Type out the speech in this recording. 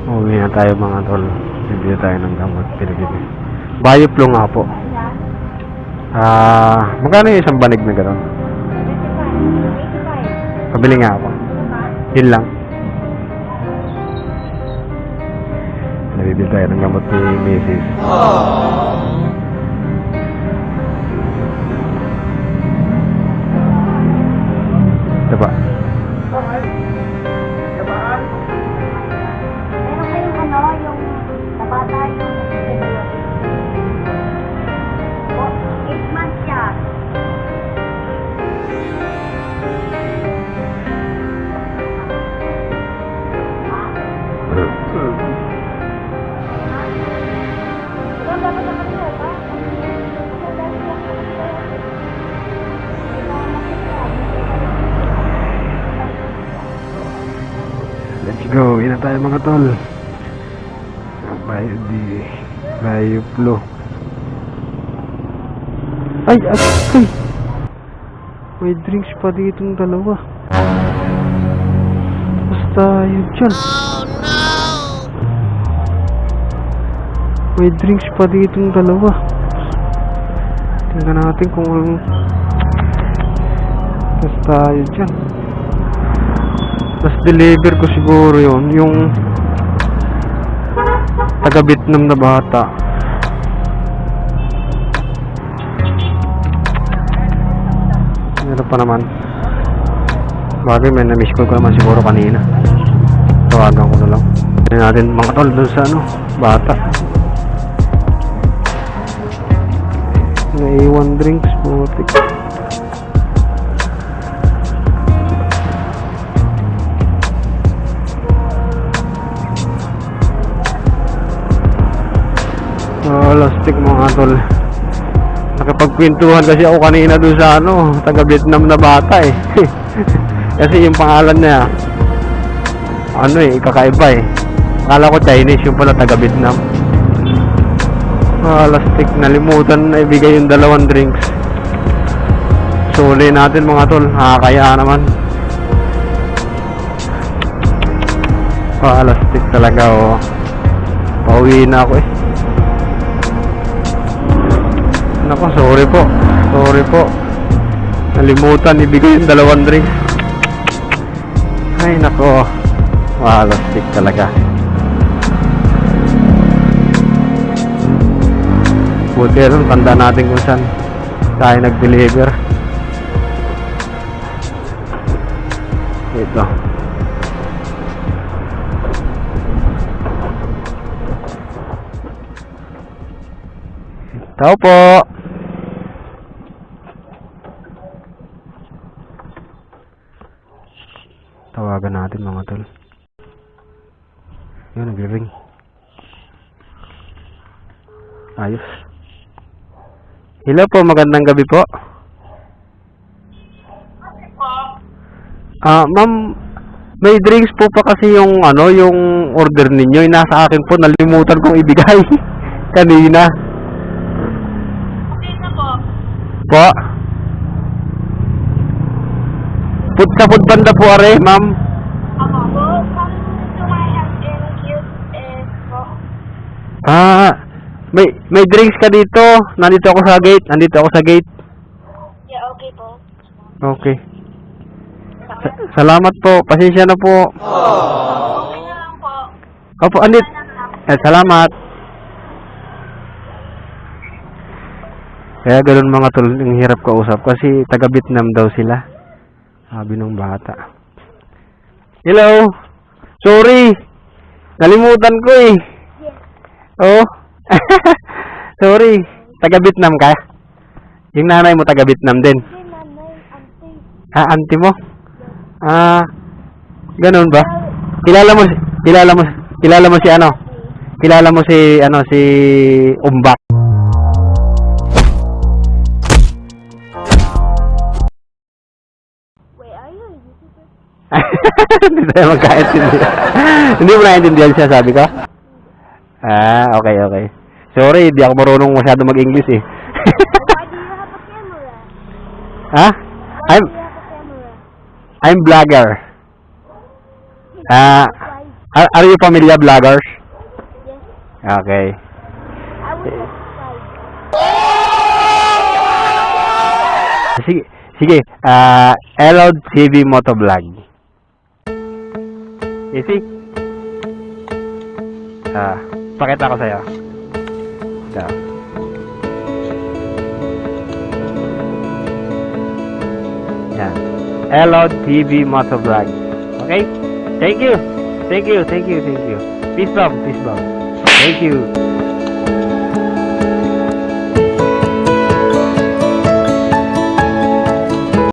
Uwi na tayo mga tol. Bibili tayo ng gamot. Pinagibig. Bioflu nga po. Magkano yung isang banig na gano'n? Pabili nga ako. Yun lang. Nabibili tayo ng gamot ni Mrs. Diba? Let's go, ina tayo mga tol. Bioflu. Ay. May drinks pa ditong dalawa. Basta yun dyan. Oh no! May drinks pa ditong dalawa. Tingnan natin kung basta yun dyan. Tapos deliver ko siguro yun, yung taga Vietnam na bata. Meron pa naman. Bagay, may na-miss call ko naman siguro kanina. Tawagan ko na lang. Tignan natin mga tol doon sa bata. Naiwan drinks, putik. Lastik mga tol. Nakipagkwentuhan kasi ako kanina doon sa taga Vietnam na bata eh. Kasi yung pangalan niya kakaiba eh. Akala ko Chinese, yung pala taga Vietnam. Lastik, nalimutan na ibigay yung 2 drinks. Suli natin mga tol, nakakaya naman. Lastik talaga oh. Pauwi na ako eh. Nako, sorry po. Nalimutan ibigay yung 2 drinks. Ay nako, lastik talaga. Buti rin, tanda natin kung saan tayo nag-deliver. Ito. Tao po. Tawagan natin mga tol. Yun, nag-ring. Ayos. Hello po, magandang gabi po. Ma'am, may drinks po pa kasi yung yung order ninyo. Yung nasa akin po, nalimutan kong ibigay kanina. Okay na po. Po? Sa food banda po are, ma'am. Ako po. Come to my house and cute po. May drinks ka dito. Nandito ako sa gate. Yeah, okay po. Okay. Salamat po. Pasensya na po. Okay na lang po. Opo, andit. Salamat. Kaya ganun mga tol, ang hirap kausap kasi taga Vietnam daw sila. Sabi ng bata. Hello. Sorry. Nalimutan ko eh. Oh. Sorry. Taga Vietnam ka? Yung nanay mo taga Vietnam din? Auntie mo? Ganun ba? Kilala mo si Kilala mo si Umbak? Hindi tayo magkaintindihan. Hindi mo naintindihan siya, sabi ko? Okay. Sorry, di ako marunong masyado mag-English eh. Why do you have a camera? Ha? Why do you have a camera? I'm vlogger. Are you familiar vloggers? Yes. Okay. I will subscribe. Sige, sige. Elod TV Motovlog. Easy? Pakita ko sa'yo. Ito. Yan. Elod TV Motovlog. Okay? Thank you. Thank you, thank you, thank you. Peace bomb, peace bomb. Thank you.